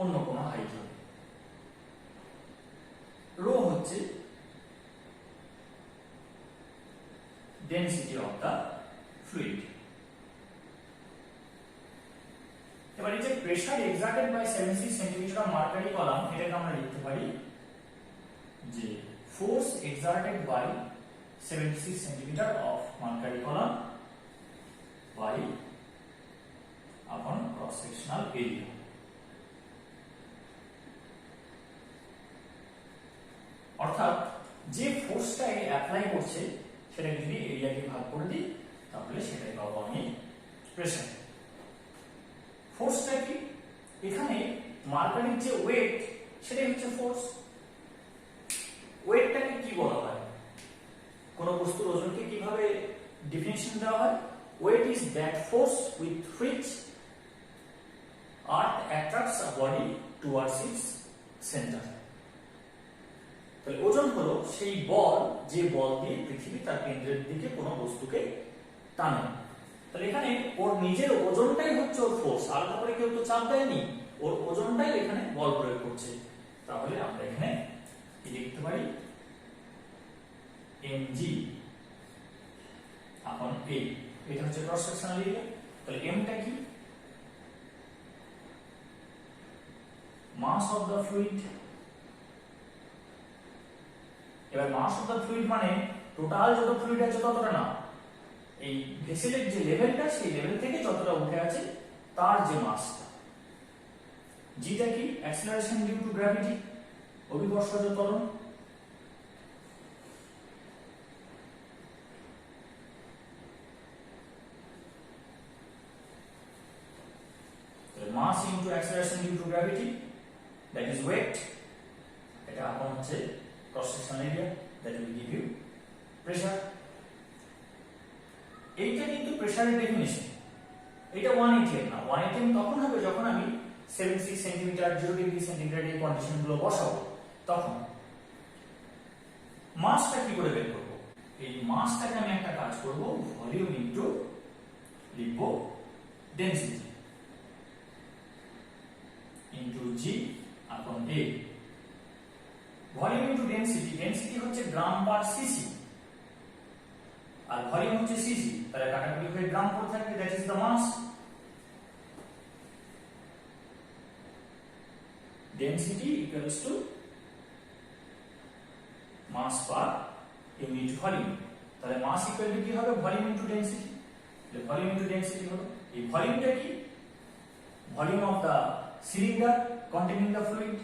অন্য কোনো হাইট হবে। রো হচ্ছে ডেনসিটি অফ দ্য ফ্লুইড। এবার এই যে pressure exerted by 76 centimetre of mercury column, এটাকে আমরা লিখতে পারি যে force exerted by 76 centimetre of mercury column by upon cross sectional area। অর্থাৎ যে ফোর্সটা অ্যাপ্লাই করছে সেটাকে যদি এরিয়াকে ভাগ করে দিই তাহলে সেটাই পাবো আমি প্রেসার। ফোর্সটা কি? এখানে মার্কারির যে ওয়েট সেটাই হচ্ছে ফোর্স। ওয়েটটাকে কি বলা হয়? কোন বস্তুর ওজনকে কিভাবে ডেফিনিশন দেওয়া হয়? Weight is that force with which earth attracts a body towards its center. তাহলে ওজন হলো সেই বল যে বল দিয়ে পৃথিবী তার কেন্দ্রের দিকে কোনো বস্তুকে টানে। তাহলে এখানে ওর নিজের ওজনটাই হচ্ছে ওর ফোর্স, আলাদা করে কেউ তো চাপ দেয়নি, ওর ওজনটাই এখানে বল প্রয়োগ করছে। তাহলে আমরা এখানে কি লিখতে পারি, mg আপন a, এটা হচ্ছে ক্রস সেকশনাল এরিয়া। তাহলে m টা কি, মাস অফ দা ফ্লুইড। এবার মাস অফ দা ফ্লুইড মানে টোটাল যত ফ্লুইড আছে ততটা না, এই ভেসেলের যে লেভেলটা সেই লেভেল থেকে যতটা উঠে আছে তার যে মাসটা। জিটা কি, অ্যাক্সিলারেশন ডিউ টু গ্র্যাভিটি, অভিকর্ষজ ত্বরণ। Mass into acceleration due to gravity, that is weight. এটা আপন হচ্ছে cross sectional area, that will give you pressure. এইটা কিন্তু প্রেসারের ডেফিনিশন। এটা 1 atm না, 1 atm তখন হবে যখন আমি 76 সেন্টিমিটার 0 ডিগ্রি সেন্টিগ্রেড এই কন্ডিশনগুলো বসাবো। তখন মাসটা কি করে বের করব, এই মাসটাকে আমি একটা কাজ করব, ভলিউম ইনটু লিখব density into g upon A. Volume into density, density হচ্ছে গ্রাম পার সিসি আর ভলিউম হচ্ছে সিসি, তাহলে কাটাকুটি হয়ে গ্রাম পড়ে থাকবে, that is the mass. Density equals to mass per unit volume. তাহলে মাস ইকুয়াল টু কি হবে, ভলিউম ইনটু ডেনসিটি। তাহলে ভলিউম ইনটু ডেনসিটি হলো, এই ভলিউমটা কি, volume of the cylinder containing the fluid.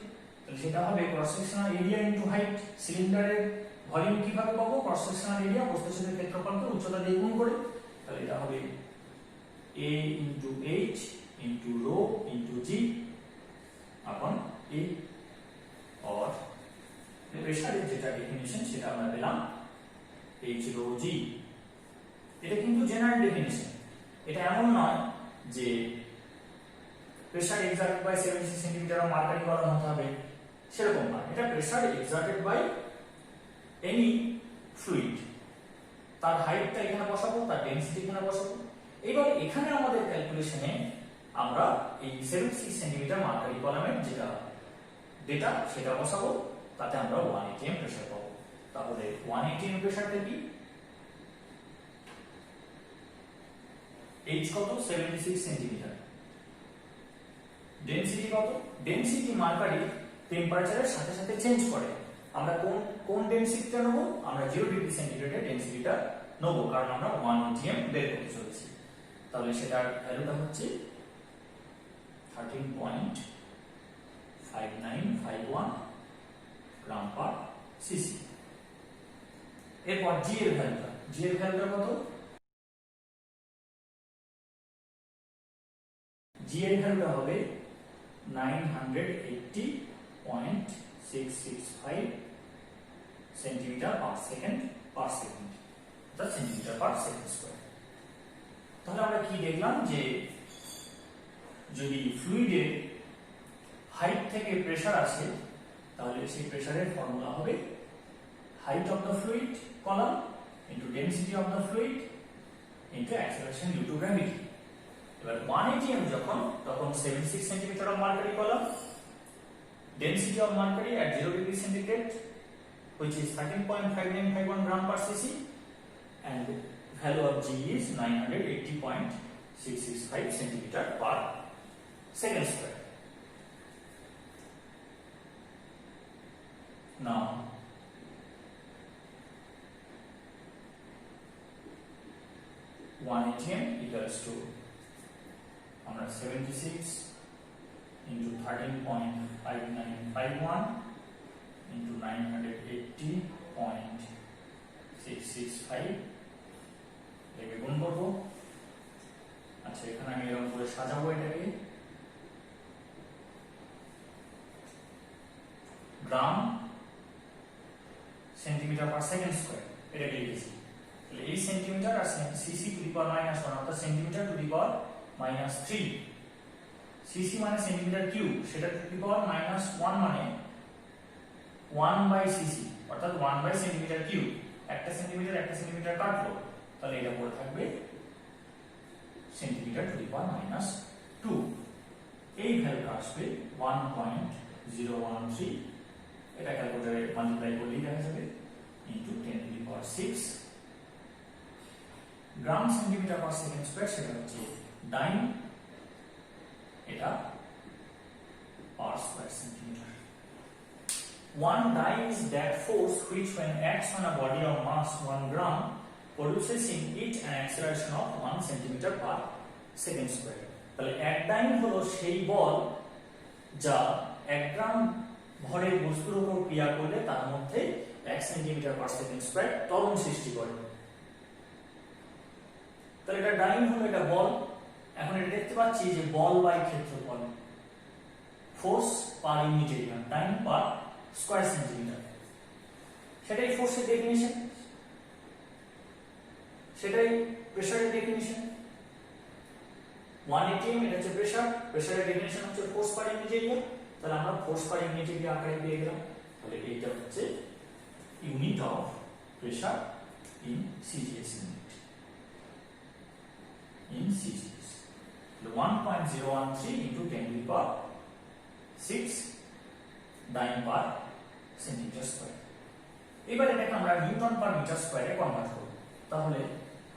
তাহলে সেটা হবে cross sectional area into height. সিলিন্ডারের ভলিউম কিভাবে পাবো, ক্রস সেকশনাল এরিয়া প্রস্থচ্ছেদের ক্ষেত্রফলকে উচ্চতা দিয়ে গুণ করে। তাহলে এটা হবে a into h into rho into g upon a। और প্রেসারের যেটা ডেফিনিশন সেটা আমরা পেলাম h রো জি। এটা কিন্তু জেনারেল ডেফিনিশন, এটা এমন নয় যে pressure exerted by 76 centimetre of mercury column হতে হবে, সেরকম না। এটা pressure exerted by any fluid, তার হাইটটা এখানে বসাবো, তার ডেনসিটি এখানে বসাবো। এবার এখানে আমাদের ক্যালকুলেশনে আমরা এই 76 সেন্টিমিটার মার্কারি কলামের যেটা ডেটা সেটা বসাবো, তাতে আমরা 1 atm প্রেসার পাবো। তাহলে 1 atm প্রেসারটা কি, h কত, 76 সেন্টিমিটার। ডেনসিটি কত, ডেনসিটি মার্কারি টেম্পারেচারের সাথে সাথে চেঞ্জ করে। আমরা কোন ডেনসিটিটা নেব, আমরা 0 ডিগ্রি সেন্টিগ্রেডের ডেনসিটিটা নেব, কারণ আমরা 1 atm বের করতে চলেছি। তাহলে সেটার ভ্যালুটা হচ্ছে 13.5951 গ্রাম পার সিসি। এরপর জি এর ভ্যালুটা, জি এর ভ্যালুটা কত, জি এর ভ্যালুটা হবে 980.665 centimetre per second per second, অর্থাৎ সেন্টিমিটার পার সেকেন্ড স্কয়ার। তাহলে আমরা কি দেখলাম, যে যদি ফ্লুইডের হাইট থেকে প্রেসার আসে তাহলে সেই প্রেসারের ফর্মুলা হবে height of the fluid column into density of the fluid into acceleration due to gravity. এবার 1 atm যখন, তখন 76 centimetre of mercury column, density of mercury at 0 degree centigrade, which is 13.5951 gram per cc, and value of G is 980.665 centimeter per second square. Now, one atm equals to 76 into 13.5951 into 980.665 এটাকে গুণ করব। আচ্ছা, এখানে আমি এরকম করে সাজাবো, এটাকে gram centimetre per second square এটাকে লিখেছি। তাহলে এই সেন্টিমিটার আর সিসি টু দি পাওয়ার -1 অর্থাৎ centimetre to the power -3 CC মানে সেন্টিমিটার কিউব, সেটা টু দি পাওয়ার -1 মানে 1/সিসি, অর্থাৎ 1/সেন্টিমিটার কিউব। একটা সেন্টিমিটার কাটলো, তাহলে এটা পড়ে থাকবে সেন্টিমিটার টু দি পাওয়ার -2। এই ভ্যালুটা আসবে 1.013, এটা ক্যালকুলেটরে মাল্টিপ্লাই করলেই দেখা যাবে, into 10 to the power 6 gram centimetre per second square, সেটা হচ্ছে ডাইন, এটা per square centimetre. One dyne is that force which when acts on a body of mass 1 gram produces in it an acceleration of 1 centimeter per second square। তাহলে এক ডাইন হলো সেই বল যা 1 গ্রাম ভরের বস্তুর উপর ক্রিয়া করলে তার মধ্যে 1 সেন্টিমিটার পার সেকেন্ড স্কয়ার ত্বরণ সৃষ্টি করে। তাহলে এটা ডাইন হলো, এটা বল। এখন এটা দেখতে পাচ্ছি যে বল বাই ক্ষেত্রফল, ফোর্স পার unit area, time per square centimetre, সেটাই ফোর্সের ডেফিনিশন, সেটাই প্রেসারের ডেফিনিশন। 1 atm এটা হচ্ছে প্রেসার, প্রেসারের ডেফিনিশন হচ্ছে ফোর্স পার ইউনিট এরিয়া। তাহলে আমরা ফোর্স পার ইউনিট এরিয়া আকারে পেয়ে গেলাম। তাহলে এইটা হচ্ছে unit of pressure in CGS unit, in CGS. 1.013 into 10 to the power 6 dyne per centimeter square। এবার এটাকে আমরা নিউটন পার মিটার স্কয়ারে কনভার্ট করব। তাহলে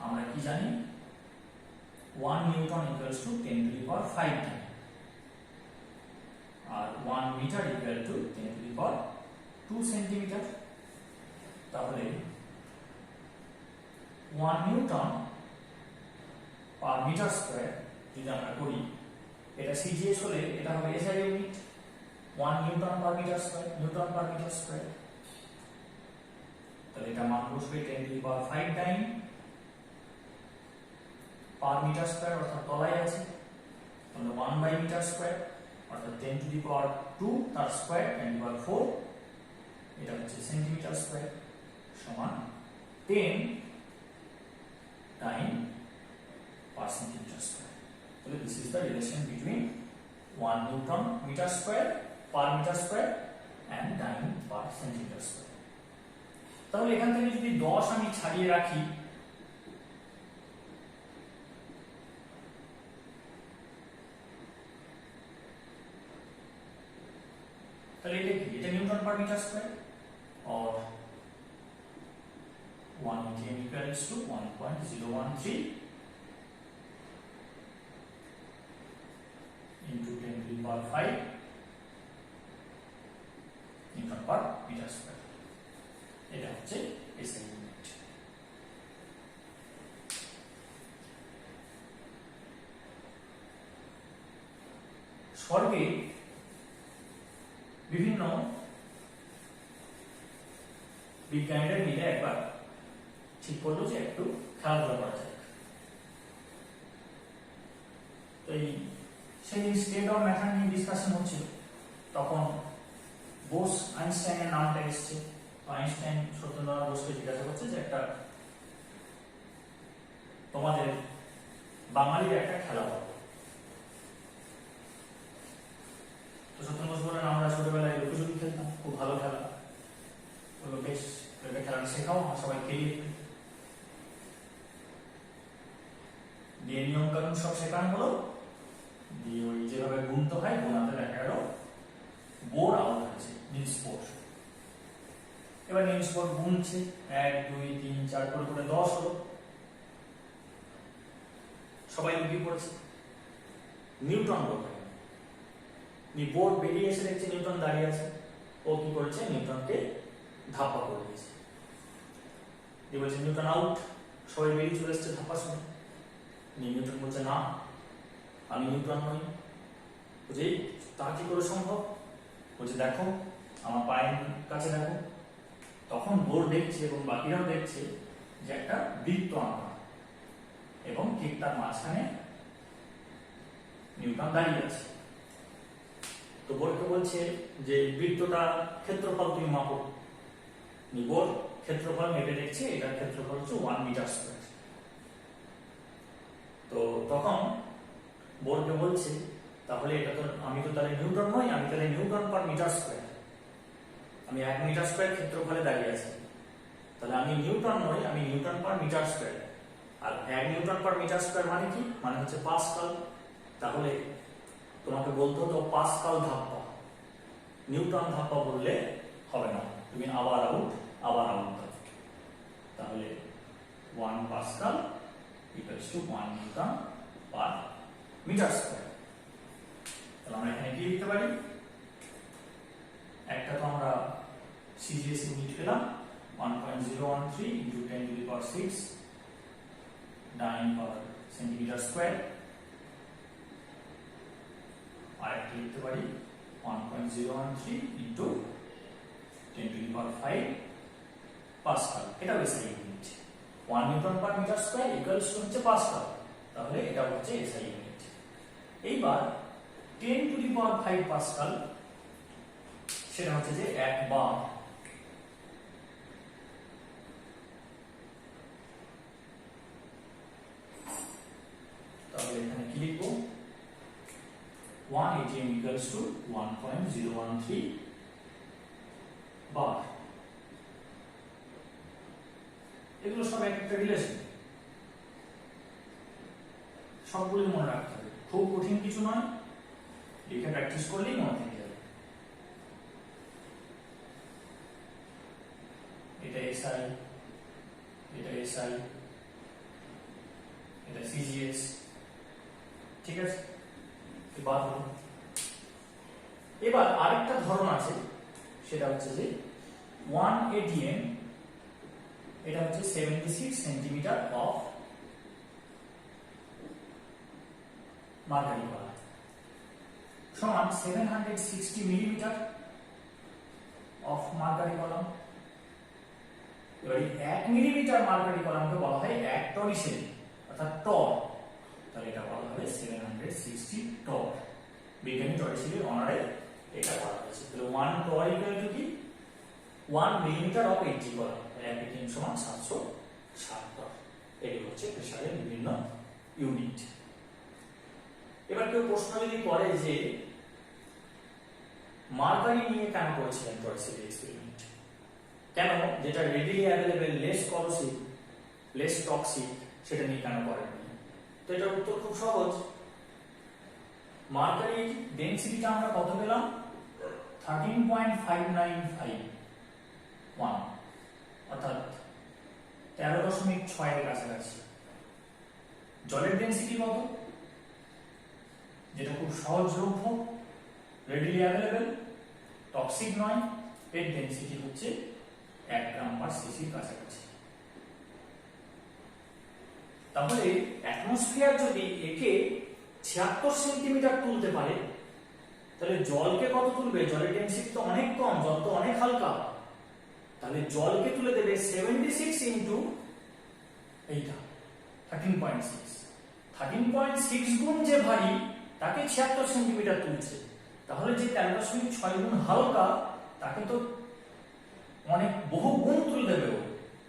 আমরা কি জানি, 1 newton equals to 10 to the power 5 dyne, আর 1 metre equal to 10 to the power 2 centimetre. তাহলে 1 নিউটন পার মিটার স্কয়ার যদি আমরা করি, এটা সিজিএস হলে এটা হবে SI unit, 1 newton per metre square, newton per metre square. তাহলে এটা মান বসবে 10 to the power 5 dyne per metre square, অর্থাৎ তলায় আছে, তাহলে 1 বাই মিটার স্কয়ার, অর্থাৎ 10 টু দি পাওয়ার 2 তার স্কয়ার 10 টু দি পাওয়ার 4, এটা হচ্ছে সেন্টিমিটার স্কয়ার, সমান 10 time per centimeter square। So this is the relation between 1 Newton meter square per meter square and dyne per centimeter square। তাহলে এখান থেকে যদি 10 আমি ছাড়িয়ে রাখি, তাহলে এটা কি, এটা নিউটন পার মিটার স্কয়ার, और 1 atm equals to 1.013 into 10 to the power 5 Newton per meter square। এটা হচ্ছে এসআই ইউনিট। স্বর্গে বিভিন্ন বিজ্ঞানীরা মিলে একবার ঠিক করলো যে একটু খেলাধুলা করা যায়। তো এই সেদিন স্টেট অফ ম্যাটার নিয়ে ডিসকাশন হচ্ছিল, তখন বোস আইনস্টাইনের নামটা এসছে। আইনস্টাইন সত্যেন্দ্রনাথ বোসকে জিজ্ঞাসা করছে যে একটা তোমাদের বাঙালির একটা খেলা বলো। তো সত্যেন্দ্র বোস বলেন, আমরা ছোটবেলায় লুকোচুরি খেলতাম, খুব ভালো খেলা, বললো বেশ খেলাটা শেখাও, সবাই খেলি, দিয়ে নিয়ম কানুন সব শেখানো হলো, দিয়ে ওই যেভাবে গুনতে হয় গোনাতে দেখা গেল বোর আউট হয়েছে, নিলস বোর। এবার নিলস বোর গুনছে, 1 2 3 4 করে 10 হলো, সবাই লুকিয়ে পড়েছে। নিউটন বোর বেরিয়ে এসে দেখছে নিউটন দাঁড়িয়ে আছে, ও কি করেছে, নিউটনকে ধাপ্পা করে দিয়েছে, দিয়ে বলছে নিউটন আউট, সবাই বেরিয়ে চলে এসছে ধাপ্পা শুনে। নিউটন বলছে না, আমি নিউটন নই। বলছে তা কি করে সম্ভব? বলছে দেখো আমার পায়ের কাছে দেখো। তখন বোর দেখছে এবং বাকিরাও দেখছে যে একটা বৃত্ত আঁকা এবং ঠিক তার মাঝখানে নিউটন দাঁড়িয়ে আছে। তো বোরকে বলছে যে বৃত্তটা ক্ষেত্রফল তুমি মাপো। বোর ক্ষেত্রফল মেপে দেখছে, এটার ক্ষেত্রফল হচ্ছে 1 মিটার স্কয়ার। তো তখন বোরকে বলছে তাহলে এটা তো আমি তো তাহলে নিউটন নই, আমি তাহলে নিউটন পার মিটার স্কয়ার, আমি 1 মিটার স্কয়ার ক্ষেত্রফলে দাঁড়িয়ে আছি, তাহলে আমি নিউটন নই, আমি নিউটন পার মিটার স্কয়ার। আর 1 নিউটন পার মিটার স্কয়ার মানে কি, মানে হচ্ছে পাস্কাল। তাহলে তোমাকে বলতে হতো পাস্কাল ধাপ্পা, নিউটন ধাপ্পা বললে হবে না, তুমি আবার আউট দাও। তাহলে 1 pascal equals to 1 newton per metre square. তাহলে আমরা এখানে কি লিখতে পারি, একটা তো আমরা সিজিএস ইউনিট পেলাম 1.013 into 10 to the power 6 dyne per centimetre square, আর একটা লিখতে পারি 1.013 into 10 to the power 5 pascal, এটা SI unit. 1 newton per metre square equals to হচ্ছে পাস্কাল, তাহলে এটা হচ্ছে এসআই ইউনিট। এইবার 10 to the power 5 পাস্কাল, সেটা হচ্ছে যে 1 বার। তাহলে এখানে কি লিখবো, 1 atm equals to 1.013 বার। এগুলো সব একটা রিলেশন, সবগুলো মনে রাখতে হবে, খুব কঠিন কিছু নয়, লিখে প্র্যাকটিস করলেই মনে থেকে যাবে। এটা এসআই, এটা এসআই, এটা সিজিএস, ঠিক আছে। এবার আরেকটা ধরন আছে, সেটা হচ্ছে যে 1 atm, এটা হচ্ছে 76 সেন্টিমিটার অফ মার্কারি কলাম সমান 760 মিলিমিটার অফ মার্কারি কলাম। এবার 1 মিলিমিটার মার্কারি কলামকে বলা হয় 1 টরিসেল, অর্থাৎ টর, তাহলে এটা বলা হবে 760 টর। বিজ্ঞানী টরিসেলের অনারে এটা বলা হয়েছে। তাহলে 1 টর ইকুয়াল টু কি, 1 মিলিমিটার অফ 80 কলাম, 1 atm সমান 760 টর। এগুলো হচ্ছে প্রেসারের বিভিন্ন ইউনিট। এবার কেউ প্রশ্ন যদি করে যে মার্কারি নিয়ে কেন করেছিলেন টরিসেলের এক্সপেরিমেন্ট, কেন যেটা readily available, less corrosive, less toxic, সেটা নিয়ে কেন করেননি? তো এটার উত্তর খুব সহজ। মার্কারি ডেনসিটিটা আমরা কত পেলাম, 13.5951, অর্থাৎ 13.6 এর কাছাকাছি। জলের ডেনসিটি কত, যেটা খুব সহজলভ্য, রেডিলি অ্যাভেলেবল, টক্সিক নয়, এর ডেনসিটি হচ্ছে 1 গ্রাম পার সিসির কাছাকাছি। তাহলে অ্যাটমসফিয়ার যদি একে 76 সেন্টিমিটার তুলতে পারে, তাহলে জলকে কত তুলবে? জলের ডেনসিটি তো অনেক কম, জল তো অনেক হালকা, তাহলে জলকে তুলে দেবে 76 ইন্টু এইটা 13.6, 13.6 গুণ যে ভারী তাকে 76 সেন্টিমিটার তুলছে, তাহলে যে 13.6 গুণ হালকা তাকে তো অনেক বহু গুণ তুলে দেবে ও।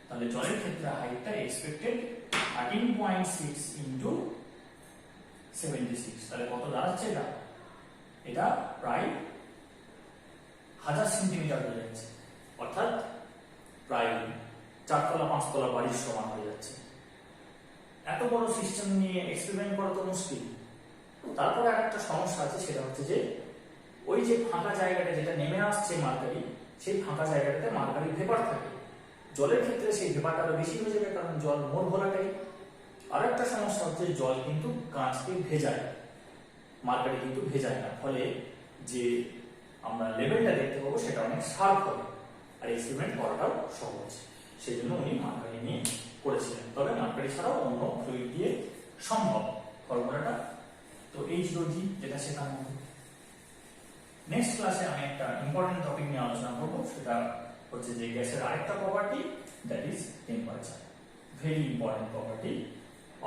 তাহলে জলের ক্ষেত্রে হাইটটা এক্সপেক্টেড 13.6 ইন্টু 76, তাহলে কত দাঁড়াচ্ছে এটা? এটা প্রায় 1000 সেন্টিমিটার হয়ে যাচ্ছে, অর্থাৎ প্রায় 4 তলা 5 তলা বাড়ির সমান হয়ে যাচ্ছে। এত বড় সিস্টেম নিয়ে এক্সপেরিমেন্ট করা তো মুশকিল। তারপরে আরেকটা সমস্যা আছে, সেটা হচ্ছে যে ওই যে ফাঁকা জায়গাটা যেটা নেমে আসছে মার্কারি, সেই ফাঁকা জায়গাটাতে মার্কারি ভেপার থাকে। জলের ক্ষেত্রে সেই ভেপারটা আরো বেশি হয়ে যাবে, কারণ জল মোর ভোলাটাই। আর একটা সমস্যা হচ্ছে জল কিন্তু কাঁচকে ভেজায়, মার্কারি কিন্তু ভেজায় না, ফলে যে আমরা লেভেলটা দেখতে পাবো সেটা অনেক শার্প হবে, আর এক্সপেরিমেন্ট করাটাও সহজ। সেই জন্য উনি মার্কারি নিয়ে করেছিলেন। তবে মার্কারি ছাড়াও অন্য ফ্লুইড দিয়ে সম্ভব ফর্মুলাটা। তো এই ছিল যেটা শেখানো হবে। নেক্সট ক্লাসে আমি একটা ইম্পর্টেন্ট টপিক নিয়ে আলোচনা করবো, সেটা হচ্ছে যে গ্যাসের আরেকটা property, that is temperature. Very important property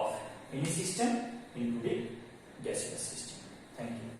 of any system including gaseous system. Thank you.